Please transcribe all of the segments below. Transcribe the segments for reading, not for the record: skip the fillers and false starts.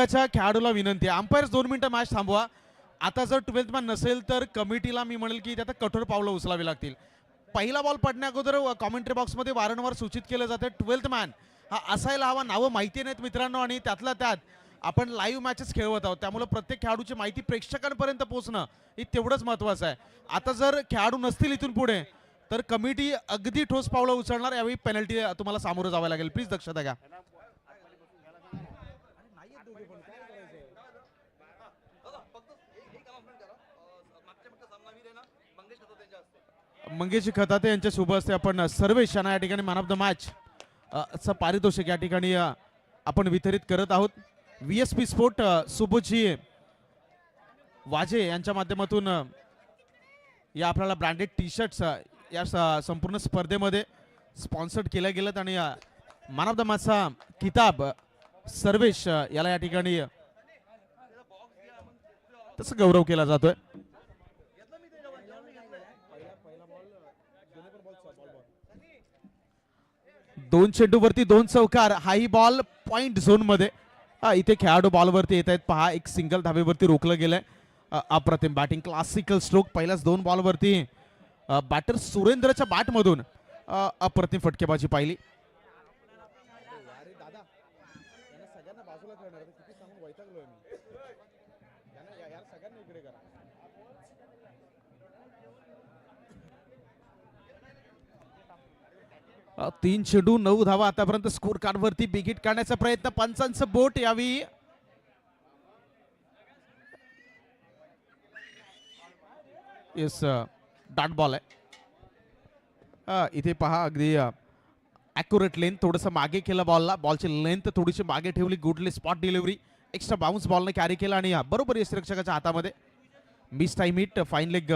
संघाच्या खेळाडूला विनंती आहे, अंपायर्स 2 मिनिटं मॅच थांबवा. आता जर 12th मॅन नसेल तर कमिटीला मी म्हणेल की त्यात कठोर पावलं उचलावी लागतील. पहिला बॉल पडण्या अगोदर कॉमेंट्री बॉक्समध्ये वारंवार सूचित केलं जातं 12th मॅन हा असायला हवा. नावं माहिती नाहीत मित्रांनो, आणि त्यातल्या त्यात आपण लाईव्ह मॅचेस खेळवत आहोत, त्यामुळे प्रत्येक खेळाडूची माहिती प्रेक्षकांपर्यंत पोहोचणं हे तेवढंच महत्त्वाचं आहे. आता जर खेळाडू नसतील इथून पुढे तर कमिटी अगदी ठोस पावलं उचलणार. यावेळी पेनल्टी तुम्हाला सामोरं जावं लागेल, प्लीज दक्षता घ्या. मंगेश खताते यांच्या शुभ हस्ते आपण सर्वेश यांना या ठिकाणी मॅन ऑफ द मॅच चं पारितोषिक या ठिकाणी आपण वितरित करत आहोत. VSP स्पोर्ट सुबोजी वाजे यांच्या माध्यमातून या आपल्याला ब्रँडेड टी शर्ट्स या संपूर्ण स्पर्धेमध्ये स्पॉन्सर्ड केल्या गेलेत, आणि मॅन ऑफ द मॅचचा किताब सर्वेश याला या ठिकाणी तसं गौरव केला जातोय. दोन चेंडूवरती 2 चौकार, हाई बॉल पॉइंट झोन मध्ये. इथे खेळाडू बॉलवरती येत आहेत पहा, एक सिंगल धावेवरती रोखलं गेलंय. अप्रतिम बॅटिंग, क्लासिकल स्ट्रोक. पहिल्याच 2 बॉलवरती बॅटर सुरेंद्रच्या बॅटमधून अप्रतिम फटकेबाजी पाहिली. तीन चेंडू 9 धावा आतापर्यंत स्कोर कार्ड वरती. बिगिट काढण्याचा प्रयत्न, पंचांचं बोट यावी. येस, डॉट बॉल आहे. इथे पहा अगदी ॲक्युरेट लेंथ, थोडंसं मागे केलं बॉलला, बॉलची लेंथ थोडीशी मागे ठेवली. Goodly spot delivery, extra bounce बॉलने कॅरी केला आणि बरोबर यष्टीरक्षकाच्या हातामध्ये. Miss time hit, fine leg,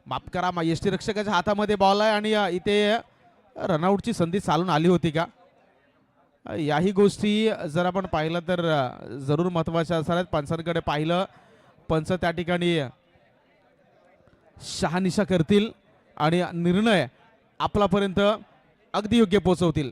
माफ करा, यष्टीरक्षकाच्या हातामध्ये बॉल आहे आणि इथे रनआउटची संधी चालून आली होती का, याही गोष्टी जर आपण पाहिलं तर जरूर महत्त्वाच्या असणार आहेत. पंचांकडे पाहिलं, पंच त्या ठिकाणी शहानिशा करतील आणि निर्णय आपल्यापर्यंत अगदी योग्य पोहोचवतील.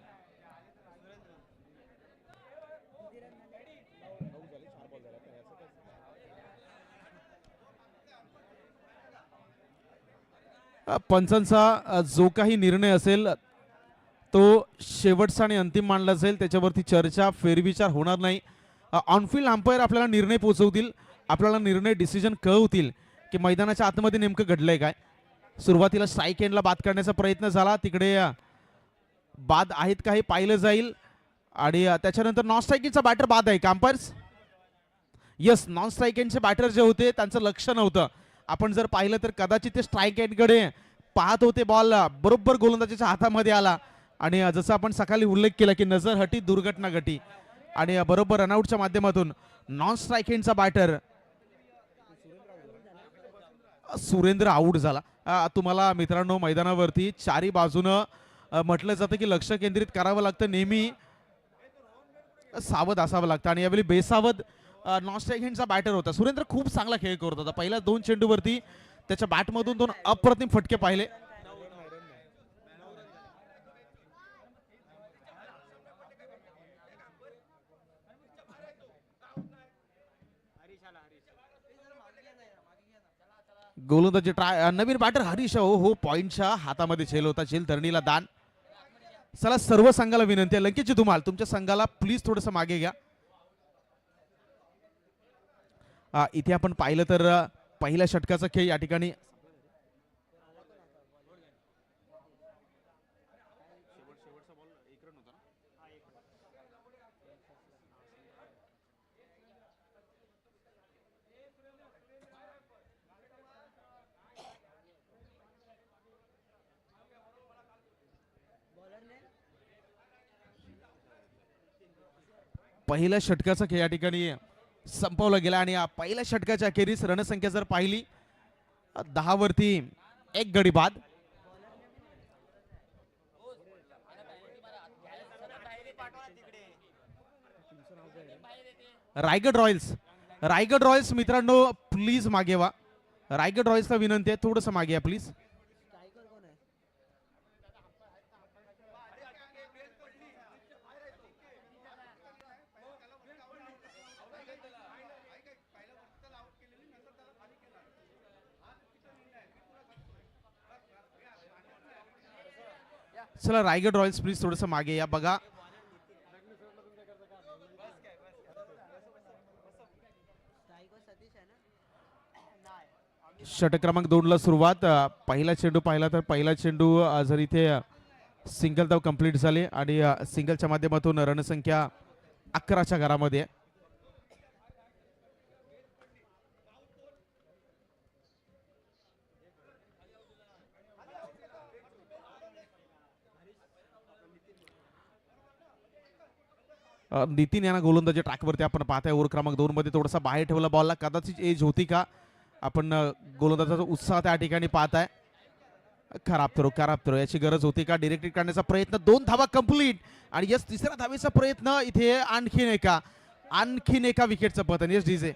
पंचांचा जो काही निर्णय असेल तो शेवटचा आणि अंतिम मानला जाईल, त्याच्यावरती चर्चा फेरविचार होणार नाही. ऑनफिल्ड अंपायर आपल्याला निर्णय पोहोचवतील, आपल्याला निर्णय डिसिजन कळवतील की मैदानाच्या आतमध्ये नेमकं घडलंय काय. सुरुवातीला स्ट्राईक एंडला बाद करण्याचा प्रयत्न झाला, तिकडे बाद आहेत का हे पाहिलं जाईल, आणि त्याच्यानंतर नॉन स्ट्रायकिंगचा बॅटर बाद आहे का अंपायर्स. यस, नॉन स्ट्राईक एंडचे बॅटर जे होते त्यांचं लक्ष नव्हतं. आपण जर पाहिलं तर कदाचित ते स्ट्राईक एंडकडे पाहत होते, बॉल बरोबर गोलंदाजाच्या हातामध्ये आला, आणि जसं आपण सकाळी उल्लेख केला की नजर हटी दुर्घटना घटी, आणि बरोबर रनआउटच्या माध्यमातून नॉन स्ट्राईक एंडचा बॅटर सुरेंद्र आऊट झाला. तुम्हाला मित्रांनो मैदानावरती चारी बाजूनं म्हटलं जातं की लक्ष केंद्रित करावं लागतं, नेहमी सावध असावं लागतं, आणि यावेळी बेसावध नॉन स्ट्राईक एंडचा बॅटर होता. सुरेंद्र खूप चांगला खेळ करत होता. पहिल्या 2 चेंडूवरती त्याच्या बॅटमधून 2 अप्रतिम फटके पाहिले. गोलंदाजी ट्राय, नवीन बॅटर हरीश. हो, पॉइंटच्या हातामध्ये झेल होता, झेल धरणीला दान. चला, सर्व संघाला विनंती आहे, लंकेशजी धुमाल तुमच्या संघाला प्लीज थोडंसं मागे घ्या. इथे आपण पाहिलं तर पहिल्या षटकाचा खेळ या ठिकाणी पहिल्या षटकाचा खेळ या ठिकाणी संपवला गेला, आणि पहिल्या षटकाच्या अखेरीस रणसंख्या जर पाहिली 10 वरती 1 गडी बाद. रायगड रॉयल्स मित्रांनो प्लीज मागे व्हा. रायगड रॉयल्सला विनंती आहे, थोडंसं मागे या प्लीज. चला रायगड रॉयल्स प्लीज थोडंसं मागे या बघा. षटक क्रमांक 2 ला सुरुवात. पहिला चेंडू पाहिला तर पहिला चेंडू जर इथे सिंगल धाव कंप्लीट झाले आणि सिंगलच्या माध्यमातून रणसंख्या 11च्या घरामध्ये आहे. नितीन यांना गोलंदाजी ट्रॅकवरती आपण पाहताय. ओव्हर क्रमांक 2 मध्ये थोडासा बाहेर ठेवला बॉलला, कदाचित एज होती का आपण गोलंदाजाचा उत्साह त्या ठिकाणी पाहताय. खराब थ्रो याची गरज होती का. डिरेक्ट काढण्याचा प्रयत्न, 2 धावा कंप्लीट आणि यस तिसऱ्या धावेचा प्रयत्न. इथे आणखीन एका विकेटचं पतन. यस डीजे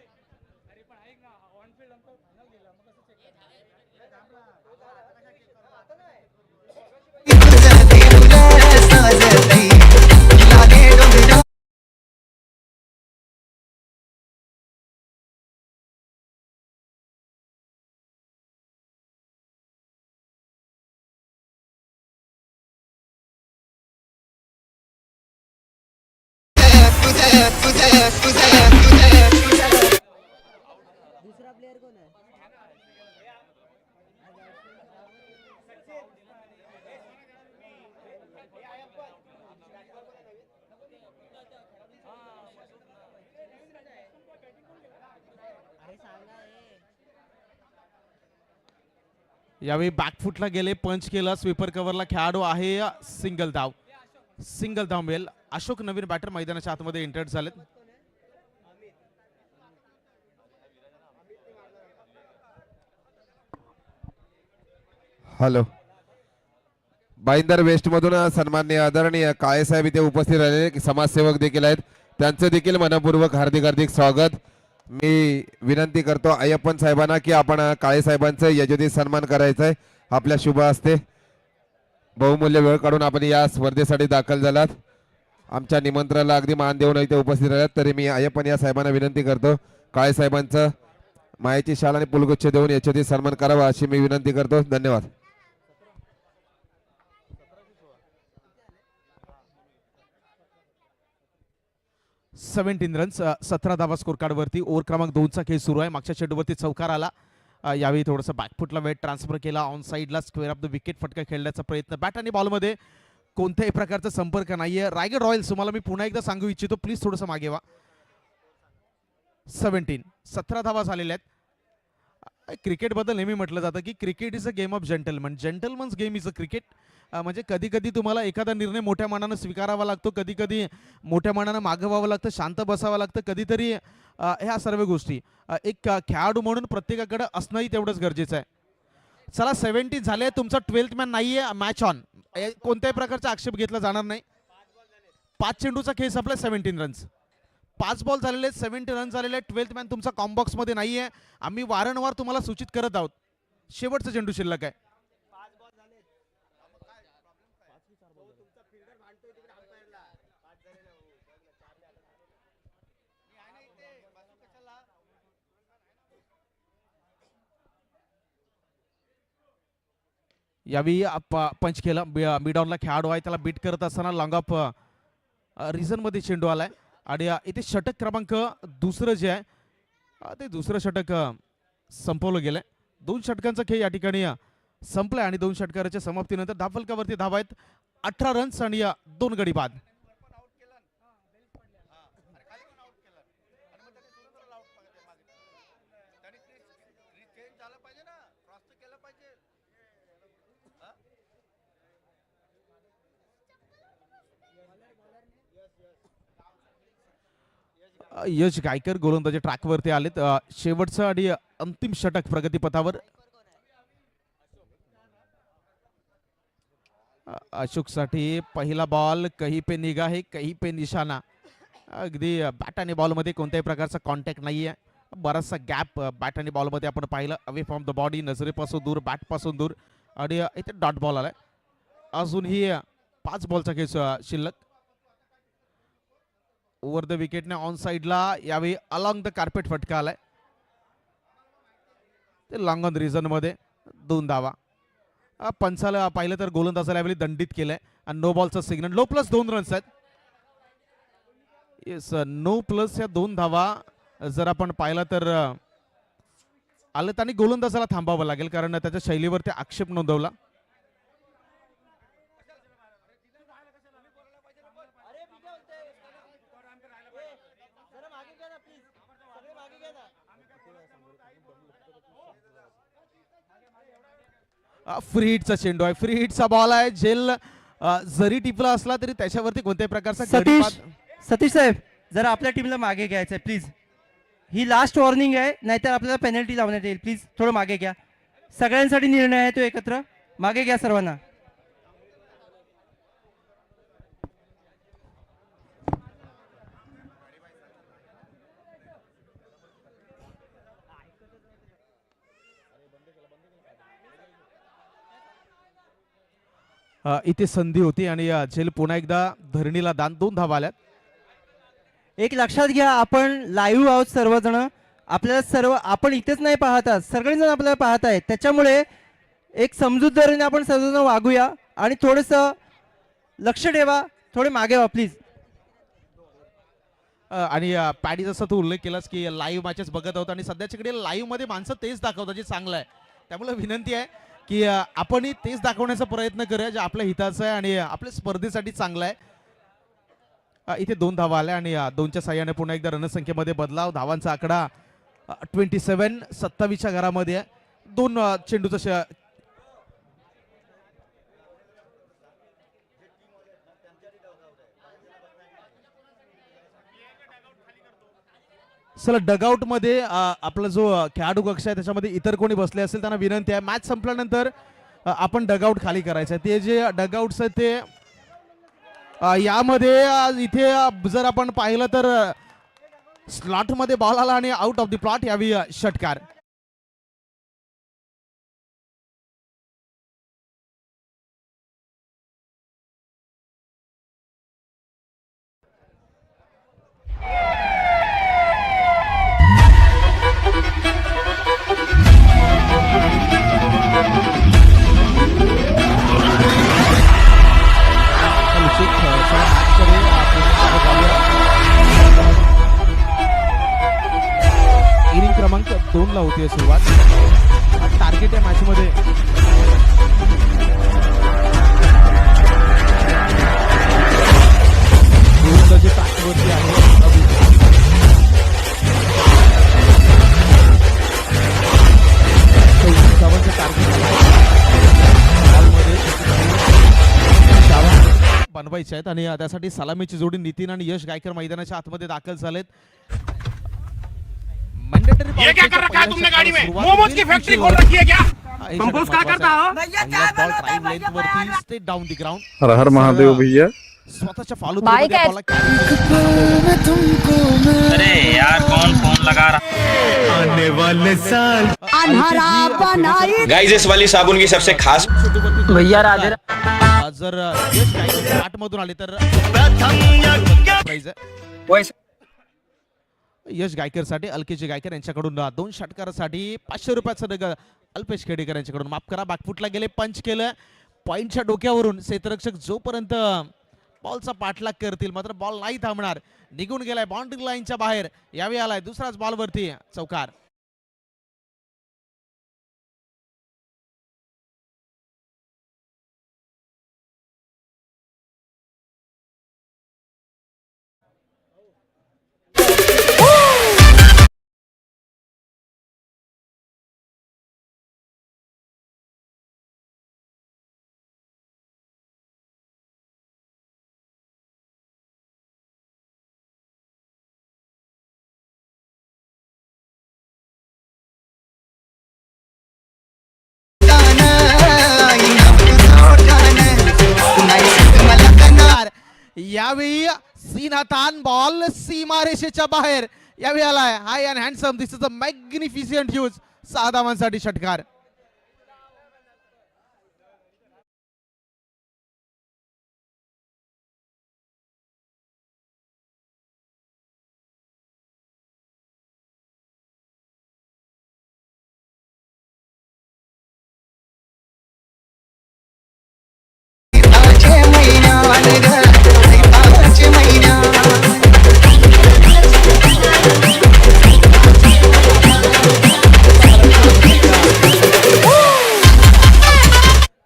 दूसरा प्लेयर कौन है? अरे सांगा यावेळी बॅकफुटला गेले, पंच केला, स्वीपर कव्हरला खेळाडू आहे. सिंगल धाव मिळेल. अशोक नवीन बॅटर मैदानाच्या आतमध्ये एंटर्ड झालेत. हॅलो, बाईंदर वेस्ट मधून सन्माननीय आदरणीय काळे साहेब इथे उपस्थित राहिलेले समाजसेवक देखील आहेत. त्यांचं देखील मनपूर्वक हार्दिक स्वागत. मी विनंती करतो अय्यप्पन साहेबांना की आपण काळे साहेबांचं यजोदित सन्मान करायचा आहे. आपल्या शुभ हस्ते बहुमूल्य वेळ काढून आपण या स्पर्धेसाठी दाखल झालात. आमच्या निमंत्रणाला अगदी मान देऊन इथे उपस्थित राहिलात. तरी मी अय्यप्पन या साहेबांना विनंती करतो काळे साहेबांचं मायेची शाल आणि पुलगुच्छ देऊन यशोदित सन्मान करावा अशी मी विनंती करतो. धन्यवाद. 17 रन्स, 17 धावा स्कोर कार्ड वरती. ओव्हर क्रमांक 2 चा खेळ सुरू आहे. मागच्या चेंडूवरती चौकार आला. यावेळी थोडंसं बॅकफुटला वेट ट्रान्सफर केला. ऑन साईडला स्क्वेअर ऑफ द विकेट फटका खेळण्याचा प्रयत्न. बॅट आणि बॉलमध्ये कोणत्याही प्रकारचा संपर्क नाहीये. रायगड रॉयल्स, तुम्हाला मी पुन्हा एकदा सांगू इच्छितो, प्लीज थोडंसं मागे व्हा. 17 धावा झालेल्या आहेत. क्रिकेट बद्दल नेहमी म्हटलं जातं की cricket is a game of gentleman. Gentleman's game is a cricket. म्हणजे कधी कधी तुम्हाला एखादा निर्णय मोठ्या मनानं स्वीकारावा लागतो, कधी कधी मोठ्या मनानं मागं व्हावं लागतं, शांत बसावं लागतं, कधीतरी ह्या सर्व गोष्टी एक खेळाडू म्हणून प्रत्येकाकडे असणंही तेवढंच गरजेचं आहे. चला 17 झाले. तुमचा 12th मॅन नाहीये. Match on. कोणत्याही प्रकारचा आक्षेप घेतला जाणार नाही. 5 चेंडूचा खेळ संपला. 17 रन्स, 5 बॉल झालेले, 70 रन झालेले. 12th मॅन तुमचा कॉम्बॉक्स मध्ये नाहीये. आम्ही वारंवार तुम्हाला सूचित करत आहोत. शेवटचा चेंडू शिल्लक आहे. यावेळी पंच केला. मिड ऑनला खेळाडू आहे, त्याला बीट करत असताना लॉंग ऑफ रिझन मध्ये चेंडू आलाय. आणि इथे षटक क्रमांक दुसरं जे आहे ते दुसरं षटक संपवलं गेलंय. 2 षटकांचा खेळ या ठिकाणी संपलाय आणि 2 षटकाराच्या समाप्तीनंतर धावफलकावरती धावा आहेत 18 रन्स आणि 2 गडी बाद. यश गायकर गोलंदाजी ट्रॅकवरती आलेत. शेवटचं आणि अंतिम षटक प्रगतीपथावर. अशोक साठी पहिला बॉल, कहीं पे निगाह है कहीं पे निशाणा. अगदी बॅट आणि बॉल मध्ये कोणत्याही प्रकारचा कॉन्टॅक्ट नाहीये. बराचसा गॅप बॅट आणि बॉल मध्ये आपण पाहिलं. अवे फ्रॉम द बॉडी, नजरेपासून दूर, बॅट पासून दूर. आणि इथे डॉट बॉल आलाय. अजूनही 5 बॉलचा खेळ शिल्लक. ओव्हर द विकेटने ऑन साइडला यावेळी अलॉंग द कार्पेट फटका आलाय. ते लॉंग ऑन रिझन मध्ये 2 धावा. पंचाला पाहिलं तर गोलंदाजाला यावेळी दंडित केलंय आणि नो बॉलचा सिग्नल. नो प्लस 2 रन्स आहेत. येस, नो प्लस या 2 धावा जर आपण पाहिलं तर आलं त्यांनी गोलंदाजाला थांबावं लागेल कारण त्याच्या शैलीवरती आक्षेप नोंदवला. फ्री हिटचा चेंडू आहे, फ्री हिटचा बॉल आहे. झेल जरी टिपला असला तरी त्याच्यावरती कोणत्याही प्रकारचा सतीश साहेब जरा आपल्या टीमला मागे घ्यायचं आहे प्लीज. ही लास्ट वॉर्निंग आहे, नाहीतर आपल्याला पेनल्टी लावण्यात येईल. प्लीज थोडं मागे घ्या. सगळ्यांसाठी निर्णय आहे तो एकत्र. मागे घ्या सर्वांना. इथे संधी होती आणि झेल पुन्हा एकदा धरणीला दान. 2 धावा आल्यात. एक लक्षात घ्या, आपण लाईव्ह आहोत सर्वजण. आपल्याला सर्व आपण इथेच नाही पाहतात, सगळेजण आपल्याला पाहत आहेत. त्याच्यामुळे एक समजूतदारीने आपण सर्वजण वागूया आणि थोडंसं लक्ष ठेवा. थोडे मागे व्हा प्लीज. आणि पॅडी जसं तू उल्लेख केलास की लाईव्ह मॅचेस बघत आहोत आणि सध्याच्या घडी लाईव्ह मध्ये माणसं तेच दाखवतात जे चांगलं आहे. त्यामुळे विनंती आहे की आपणही तेच दाखवण्याचा प्रयत्न करूया जे आपल्या हिताचं आहे आणि आपल्या स्पर्धेसाठी चांगलं आहे. इथे 2 धावा आल्या आणि 2च्या साह्याने पुन्हा एकदा रणसंख्येमध्ये बदलाव. धावांचा आकडा 27, 27च्या घरामध्ये आहे. 2 चेंडूचा चला डगआउट मध्ये आपला जो खेळाडू कक्ष आहे त्याच्यामध्ये इतर कोणी बसले असेल त्यांना विनंती आहे मॅच संपल्यानंतर आपण डगआउट खाली करायचं आहे. ते जे डगआउट्स आहेत ते यामध्ये इथे जर आपण पाहिलं तर स्लॉट मध्ये बॉल आला आणि आउट ऑफ द प्लॉट यावी षटकार. इनिंग क्रमांक 2 ला होती सुरुवात. टार्गेट या मॅच मध्ये गोलंदाजी ताकदीवरती आहे. बनवायचे आहेत आणि त्यासाठी सलामीची जोडी नितीन आणि यश गायकर मैदानाच्या आतमध्ये दाखल झालेत. ये क्या कर रखा है तुमने गाड़ी में? मोमोज की फैक्ट्री खोल रखी है क्या? कंपोज क्या करता हो? Down the ground. हर हर महादेव भैया. स्वतःच्या फॉलो अरे यार कौन फोन लगा रहा? आने वाले साल गाइस इस वाली साबुन की सबसे खास भैया राधे. जर यश गायकर आठ मधून आले तर प्राइज आहे. यश गायकर साठी अलकेजी गायकर यांच्याकडून 2 षटकारासाठी 500 रुपयाचं अल्पेश खेडेकर यांच्याकडून माफ करा. बॅकफुटला गेले, पंच केलं पॉइंटच्या डोक्यावरून. क्षेत्ररक्षक जोपर्यंत बॉलचा पाठलाग करतील मात्र बॉल नाही थांबणार. निघून गेलाय बाउंड्री लाईनच्या बाहेर. यावेळी आलाय दुसराच बॉल वरती चौकार. यावेळी सीनातान बॉल सीमारेषेच्या बाहेर. यावेळी आलाय high and handsome. This is a magnificent use. 6 धावांसाठी षटकार.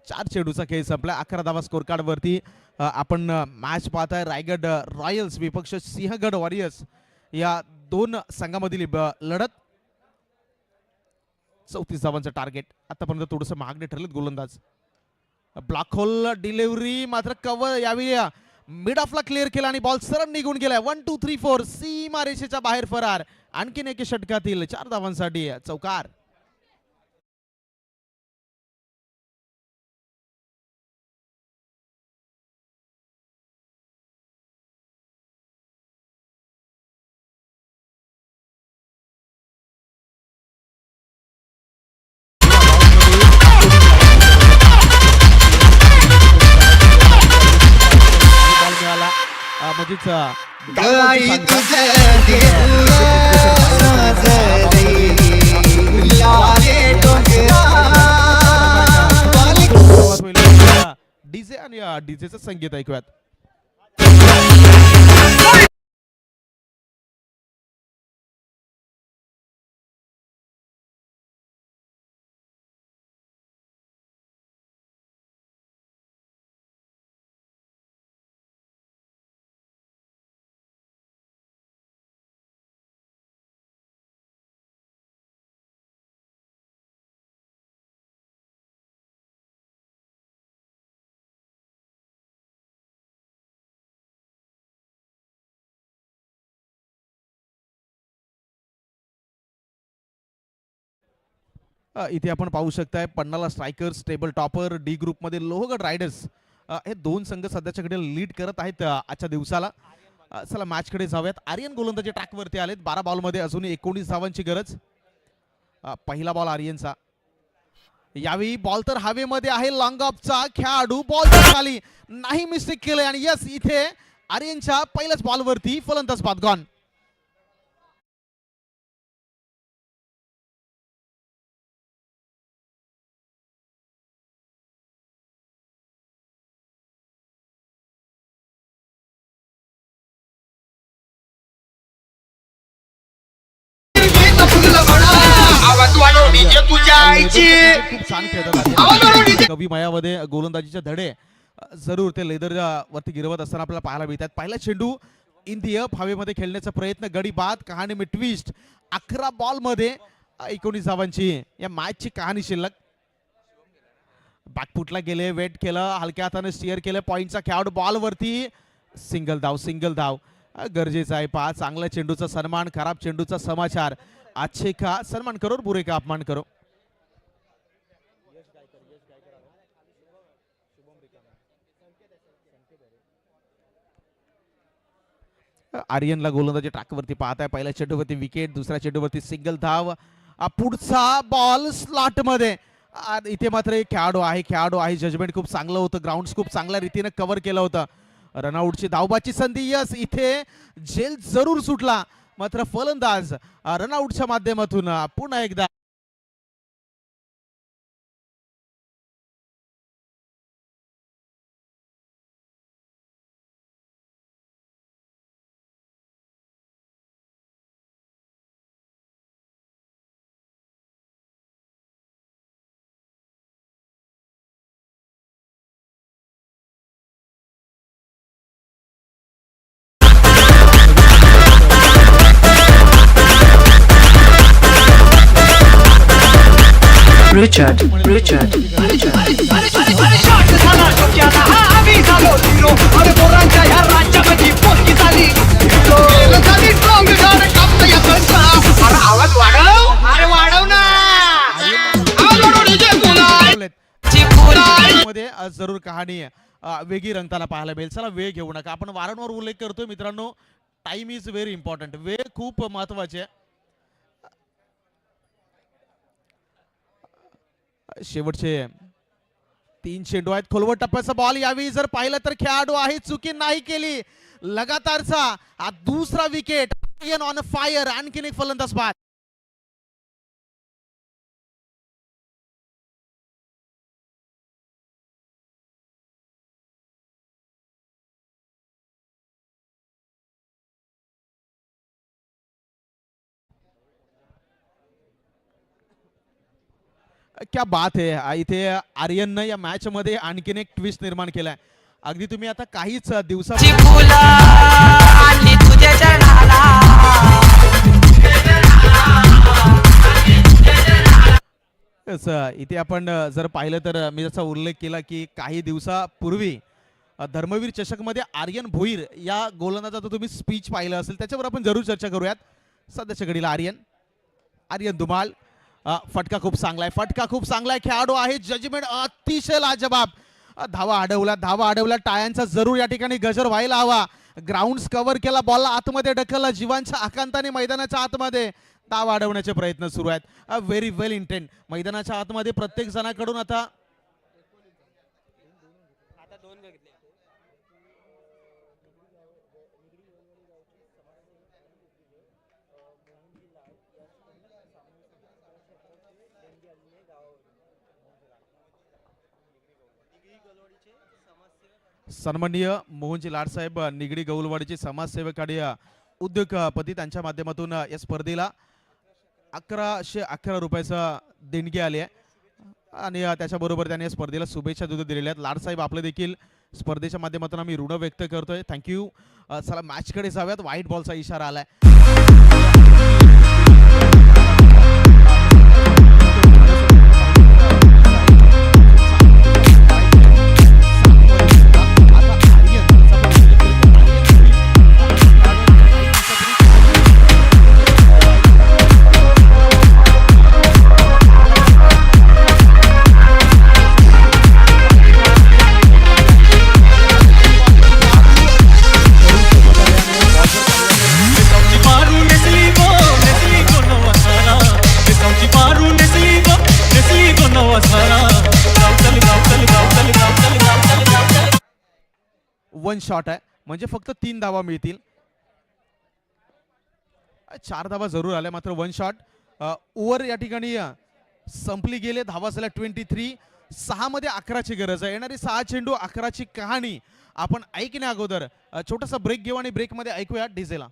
चार चेंडूचा खेळ संपला. 11 धावा स्कोर कार्ड वरती आपण मॅच पाहताय. रायगड रॉयल्स विपक्ष सिंहगड वॉरियर्स या दोन संघामधील लढत. 34 धावांचं टार्गेट. आतापर्यंत थोडस महागडे ठरलेत गोलंदाज. ब्लॅक होल डिलिव्हरी मात्र कव्हर यावेळी मिड ऑफला क्लिअर केला आणि बॉल सरळ निघून गेलाय. 1 2 3 4 सीमा रेषेच्या बाहेर फरार. आणखीन एके षटकातील 4 धावांसाठी चौकार. बॉल मिळाला म्हणजेच डीजे आणि डीजेचं संगीत ऐकूयात. इथे आपण पाहू शकताय पन्नाला स्ट्रायकर्स, टेबल टॉपर, डी ग्रुपमध्ये लोहगड रायडर्स हे दोन संघ सध्याच्या घडीला लीड करत आहेत आजच्या दिवसाला. चला मॅच कडे जाऊयात. आर्यन गोलंदाजी ट्रॅक वरती आलेत. 12 बॉल मध्ये अजून 19 धावांची गरज. पहिला बॉल आर्यनचा. यावेळी बॉल तर हवेमध्ये आहे. लॉंग ऑफचा खेळाडू बॉल खाली नाही मिस्टेक केलंय आणि यस इथे आर्यनच्या पहिल्याच बॉल वरती फलंदाज बाद गॉन. खूप छान खेळतात. कवी मायामध्ये गोलंदाजीचे धडे जरूर ते लेदर वरती गिरवत असताना आपल्याला पाहायला मिळतात. पहिला चेंडू इन दी अप हवेमध्ये खेळण्याचा प्रयत्न. गडी बाद. कहाणी में ट्विस्ट. 11 बॉल मध्ये 19 धावांची या मॅचची कहाणी शिल्लक. बॅकफुटला गेले, वेट केलं, हलक्या हाताने स्टिअर केलं. पॉइंटचा खेळाडू बॉल वरती. सिंगल धाव, सिंगल धाव गरजेचा आहे. पहा चांगल्या चेंडूचा सन्मान, खराब चेंडूचा समाचार. अच्छे का सन्मान करो, बुरे का अपमान करो. आर्यनला गोलंदाजी ट्रॅकवरती पाहताय. पहिल्या चेंडूवरती विकेट, दुसऱ्या चेंडूवरती सिंगल धाव. पुढचा बॉल स्लॉट मध्ये. इथे मात्र एक खेळाडू आहे. जजमेंट खूप चांगलं होतं. ग्राउंड खूप चांगल्या रीतीने कव्हर केलं होतं. रनआउटची धावबाची संधी. यस इथे झेल जरूर सुटला. मात्र फलंदाज रनआउटच्या माध्यमातून पुन्हा एकदा Richard. जरूर कहाणी वेगळी रंगताना पाहायला मिळेल. चला वेळ घेऊ नका. आपण वारंवार उल्लेख करतोय मित्रांनो, टाइम इज व्हेरी इम्पॉर्टंट. वेळ खूप महत्वाचे. शेवटचे 3 चेंडू आहेत. खोलवर टप्प्याचा बॉल. यावेळी जर पाहिलं तर खेळाडू आहे, चुकी नाही केली. लगातारचा हा दुसरा विकेट. On fire. आणखीन एक फलंदाज बाद. क्या बात आहे इथे आर्यननं या मॅच मध्ये आणखीन एक ट्विस्ट निर्माण केलाय. अगदी तुम्ही आता काहीच दिवसा इथे आपण जर पाहिलं तर मी जसा उल्लेख केला की काही दिवसापूर्वी धर्मवीर चषकमध्ये आर्यन भोईर या गोलंदाजाचा तुम्ही स्पीच पाहिलं असेल, त्याच्यावर आपण जरूर चर्चा करूयात. सध्याच्या घडीला आर्यन धुमाल फटका खूप चांगला आहे, खेळाडू आहे, जजमेंट अतिशय लाजवाब. धावा अडवला टाळ्यांचा जरूर या ठिकाणी गजर व्हायला हवा. ग्राउंड कव्हर केला, बॉलला आतमध्ये ढकलला, जीवांच्या आकांताने मैदानाच्या आतमध्ये धावा अडवण्याचे प्रयत्न सुरू आहेत. व्हेरी वेल इंटेंट. मैदानाच्या आतमध्ये प्रत्येक जणाकडून आता सन्माननीय मोहनजी लाडसाहेब निगडी गौलवाडीचे समाजसेवक आणि उद्योगपती त्यांच्या माध्यमातून या स्पर्धेला 1111 रुपयाचा देणगी आली आहे आणि त्याच्याबरोबर त्यांनी या स्पर्धेला शुभेच्छा दिलेल्या आहेत. लाडसाहेब आपले देखील स्पर्धेच्या माध्यमातून आम्ही ऋण व्यक्त करतोय. थँक्यू. चला मॅचकडे जाऊयात. व्हाईट बॉलचा इशारा आलाय. वन शॉट आहे म्हणजे फक्त 3 धावा मिळतील. 4 धावा जरूर आल्या, मात्र वन शॉट. ओव्हर या ठिकाणी संपली गेले. धावा झाल्या 23. 6 मध्ये 11ची गरज आहे. येणारी 6 चेंडू 11ची कहाणी आपण ऐकण्या अगोदर छोटासा ब्रेक घेऊ आणि ब्रेक मध्ये ऐकूया डीजेला.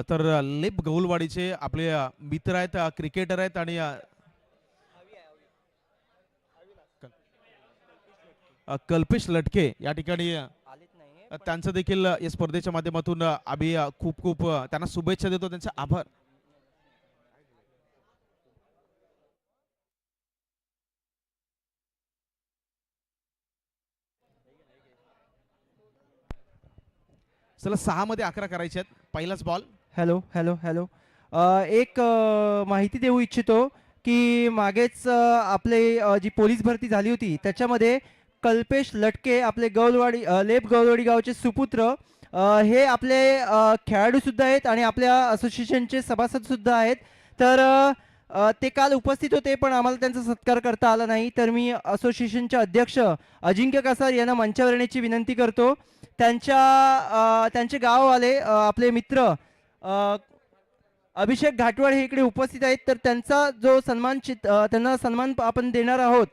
तर लेप गौलवाडीचे आपले मित्र आहेत, क्रिकेटर आहेत आणि कल्पेश लटके या ठिकाणी त्यांचं देखील या स्पर्धेच्या माध्यमातून आम्ही खूप खूप त्यांना शुभेच्छा देतो, त्यांचे आभार. चला 6 मध्ये 11 करायचे आहेत. पहिलाच बॉल. हॅलो हॅलो हॅलो एक माहिती देऊ इच्छितो की मागेच आपले जी पोलीस भरती झाली होती त्याच्यामध्ये कल्पेश लटके आपले लेप गौलवाडी गावचे सुपुत्र हे आपले खेळाडू सुद्धा आहेत आणि आपल्या असोसिएशनचे सभासद सुद्धा आहेत. तर ते काल उपस्थित होते पण आम्हाला त्यांचा सत्कार करता आला नाही. तर मी असोसिएशनचे अध्यक्ष अजिंक्य कासार यांना मंचावर येण्याची विनंती करतो. त्यांचे गाववाले आपले मित्र अभिषेक घाटवाड हे इकडे उपस्थित आहेत. तर त्यांचा जो त्यांना सन्मान आपण देणार आहोत,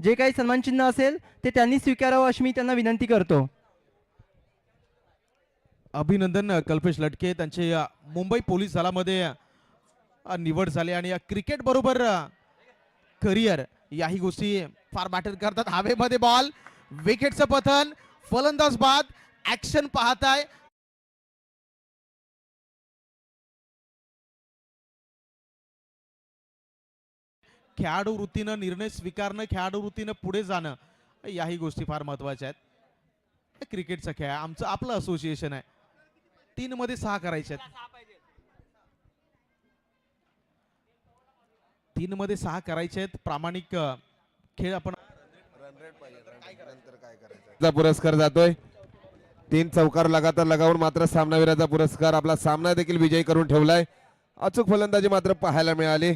जे काही सन्मान चिन्ह असेल ते त्यांनी स्वीकारावं अशी मी त्यांना विनंती करतो. अभिनंदन कल्पेश लटके, त्यांचे मुंबई पोलीस दलामध्ये निवड झाली आणि क्रिकेट बरोबर करिअर याही गोष्टी फार मॅटर करतात. हवेमध्ये बॉल, विकेटचं पतन, फलंदाज बाद, ऍक्शन पाहताय. खेळाडू वृत्तीनं निर्णय स्वीकारणं, खेळाडू वृत्तीनं पुढे जाणं याही गोष्टी फार महत्वाच्या आहेत. क्रिकेटचा खेळ आपलं असोसिएशन आहे. 3 मध्ये 6 करायचे आहेत. 3 मध्ये 6 करायचे आहेत. प्रामाणिक खेळ आपण पुरस्कार जातोय 3 चौकार लगातार लगावून मात्र सामनावीराचा पुरस्कार आपला सामना देखील विजयी करून ठेवलाय. अचूक फलंदाजी मात्र पाहायला मिळाली.